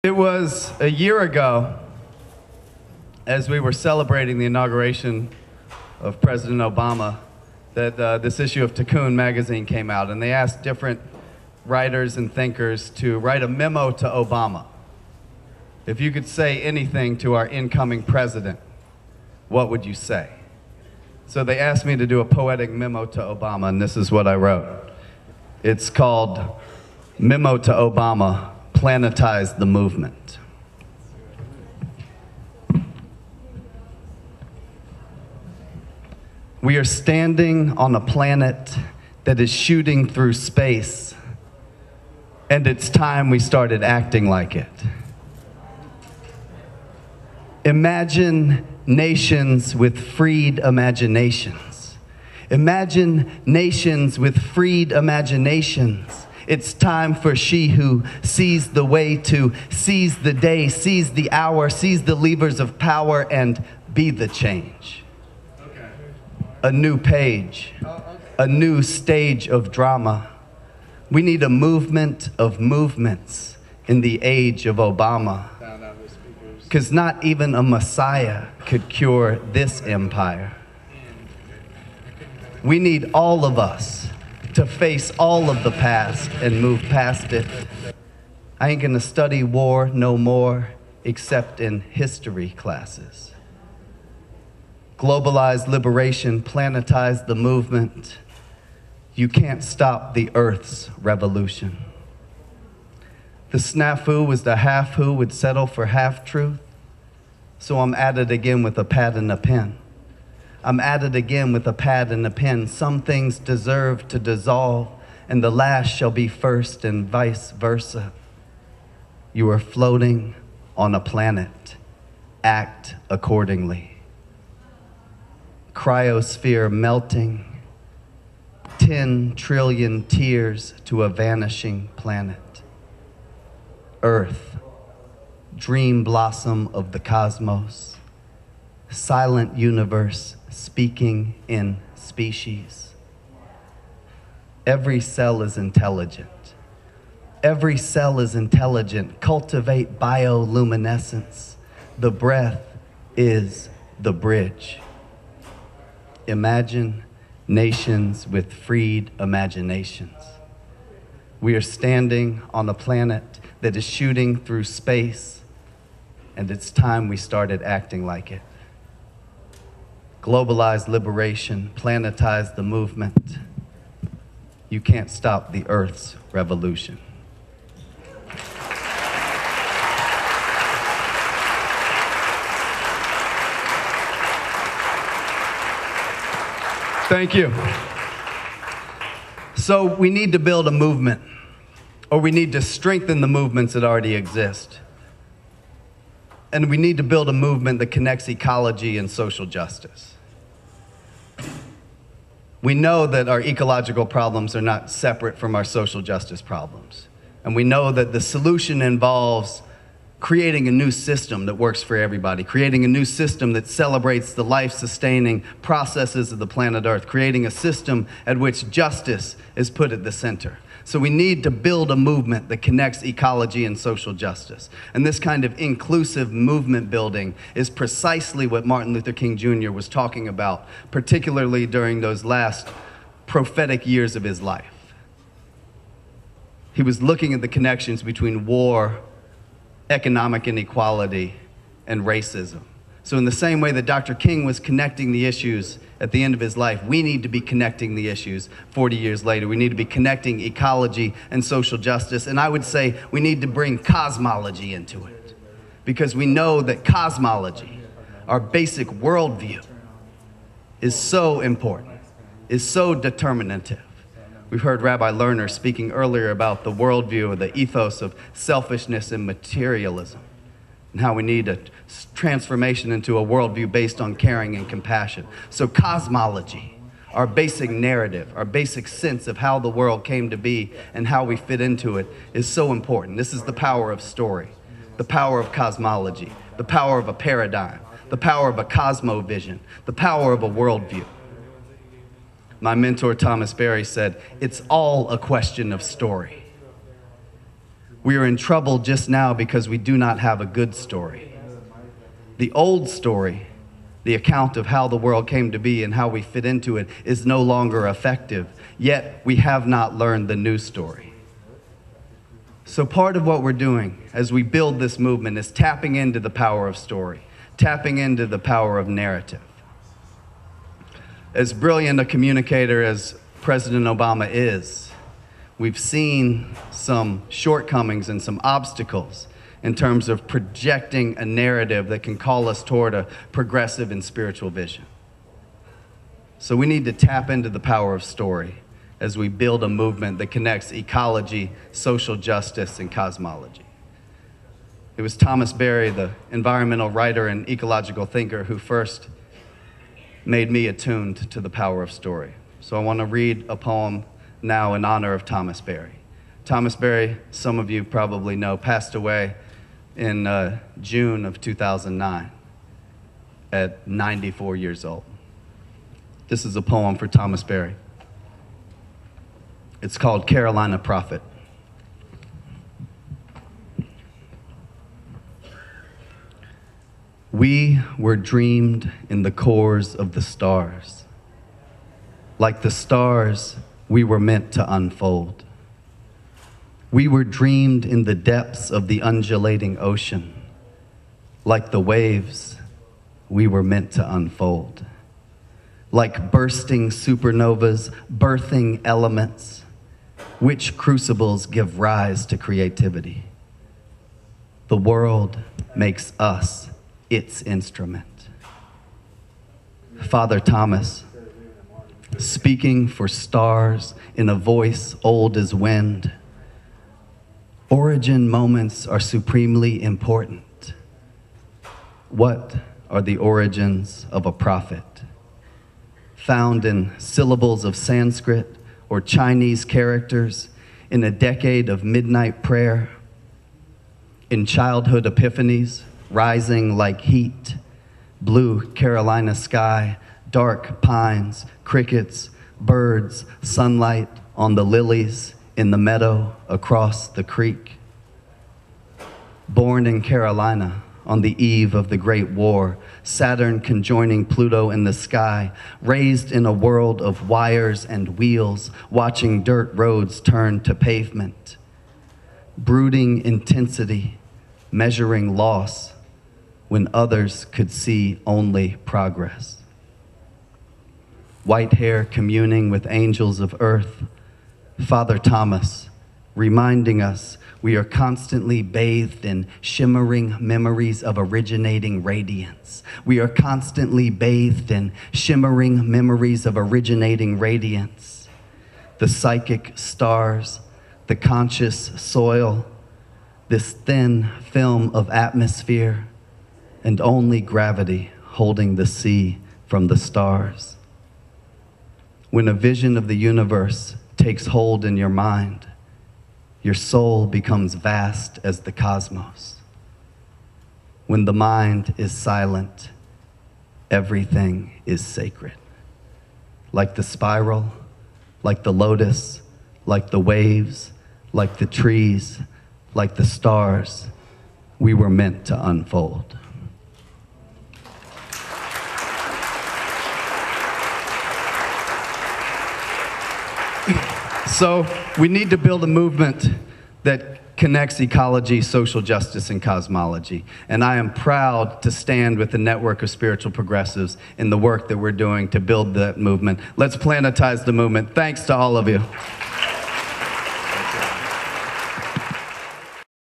It was a year ago, as we were celebrating the inauguration of President Obama, that this issue of Tikkun magazine came out, and they asked different writers and thinkers to write a memo to Obama. If you could say anything to our incoming president, what would you say? So they asked me to do a poetic memo to Obama, and this is what I wrote. It's called Memo to Obama, Planetize the Movement. We are standing on a planet that is shooting through space, and it's time we started acting like it. Imagine nations with freed imaginations. Imagine nations with freed imaginations. It's time for she who sees the way to seize the day, seize the hour, seize the levers of power, and be the change. A new page, a new stage of drama. We need a movement of movements in the age of Obama. Because not even a Messiah could cure this empire. We need all of us to face all of the past and move past it. I ain't gonna study war no more, except in history classes. Globalized liberation, planetize the movement. You can't stop the Earth's revolution. The snafu was the half who would settle for half-truth. So I'm at it again with a pad and a pen. I'm at it again with a pad and a pen. Some things deserve to dissolve, and the last shall be first, and vice versa. You are floating on a planet. Act accordingly. Cryosphere melting. 10 trillion tears to a vanishing planet. Earth, dream blossom of the cosmos. Silent universe speaking in species. Every cell is intelligent. Every cell is intelligent. Cultivate bioluminescence. The breath is the bridge. Imagine nations with freed imaginations. We are standing on a planet that is shooting through space, and it's time we started acting like it. Globalized liberation, planetize the movement. You can't stop the Earth's revolution. Thank you. So we need to build a movement, or we need to strengthen the movements that already exist. And we need to build a movement that connects ecology and social justice. We know that our ecological problems are not separate from our social justice problems. And we know that the solution involves creating a new system that works for everybody, creating a new system that celebrates the life-sustaining processes of the planet Earth, creating a system at which justice is put at the center. So we need to build a movement that connects ecology and social justice. And this kind of inclusive movement building is precisely what Martin Luther King Jr. was talking about, particularly during those last prophetic years of his life. He was looking at the connections between war, economic inequality, and racism. So in the same way that Dr. King was connecting the issues at the end of his life, we need to be connecting the issues 40 years later. We need to be connecting ecology and social justice. And I would say we need to bring cosmology into it, because we know that cosmology, our basic worldview, is so important, is so determinative. We've heard Rabbi Lerner speaking earlier about the worldview or the ethos of selfishness and materialism, and how we need a transformation into a worldview based on caring and compassion. So cosmology, our basic narrative, our basic sense of how the world came to be and how we fit into it, is so important. This is the power of story, the power of cosmology, the power of a paradigm, the power of a cosmovision, the power of a worldview. My mentor, Thomas Berry, said, it's all a question of story. We are in trouble just now because we do not have a good story. The old story, the account of how the world came to be and how we fit into it, is no longer effective, yet we have not learned the new story. So part of what we're doing as we build this movement is tapping into the power of story, tapping into the power of narrative. As brilliant a communicator as President Obama is, we've seen some shortcomings and some obstacles in terms of projecting a narrative that can call us toward a progressive and spiritual vision. So we need to tap into the power of story as we build a movement that connects ecology, social justice, and cosmology. It was Thomas Berry, the environmental writer and ecological thinker, who first made me attuned to the power of story. So I want to read a poem now in honor of Thomas Berry. Thomas Berry, some of you probably know, passed away in June of 2009 at 94 years old. This is a poem for Thomas Berry. It's called Carolina Prophet. We were dreamed in the cores of the stars. Like the stars, we were meant to unfold. We were dreamed in the depths of the undulating ocean. Like the waves, we were meant to unfold. Like bursting supernovas, birthing elements, which crucibles give rise to creativity. The world makes us its instrument. Father Thomas, speaking for stars in a voice old as wind, origin moments are supremely important. What are the origins of a prophet? Found in syllables of Sanskrit or Chinese characters, in a decade of midnight prayer, in childhood epiphanies rising like heat, blue Carolina sky, dark pines, crickets, birds, sunlight on the lilies in the meadow across the creek. Born in Carolina on the eve of the Great War, Saturn conjoining Pluto in the sky, raised in a world of wires and wheels, watching dirt roads turn to pavement. Brooding intensity, measuring loss when others could see only progress. White hair communing with angels of earth, Father Thomas, reminding us we are constantly bathed in shimmering memories of originating radiance. We are constantly bathed in shimmering memories of originating radiance. The psychic stars, the conscious soil, this thin film of atmosphere, and only gravity holding the sea from the stars. When a vision of the universe takes hold in your mind, your soul becomes vast as the cosmos. When the mind is silent, everything is sacred. Like the spiral, like the lotus, like the waves, like the trees, like the stars, we were meant to unfold. So we need to build a movement that connects ecology, social justice, and cosmology. And I am proud to stand with the network of spiritual progressives in the work that we're doing to build that movement. Let's planetize the movement. Thanks to all of you.